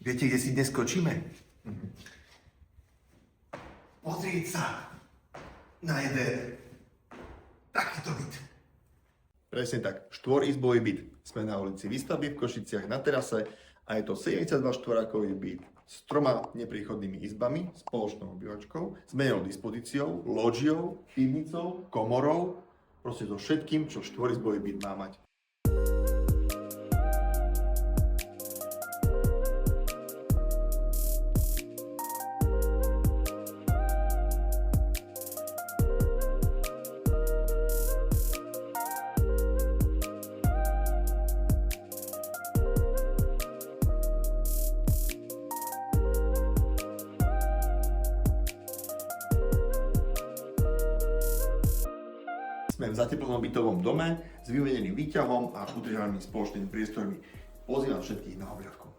Viete, kde si dnes skočíme? Pozrieť sa na jeden takýto byt. Presne tak, štvorizbový byt. Sme na ulici Výstavby v Košiciach na terase a je to 72 štvorákový byt s 3 nepríchodnými izbami, spoločnou obývačkou, zmenenou dispozíciou, lóžiou, pivnicou, komorou, proste so všetkým, čo štvorizbový byt má mať. Sme v zateplenom bytovom dome s vymedeným výťahom a udržanými spoločnými priestormi. Pozývam všetkých na obľadku.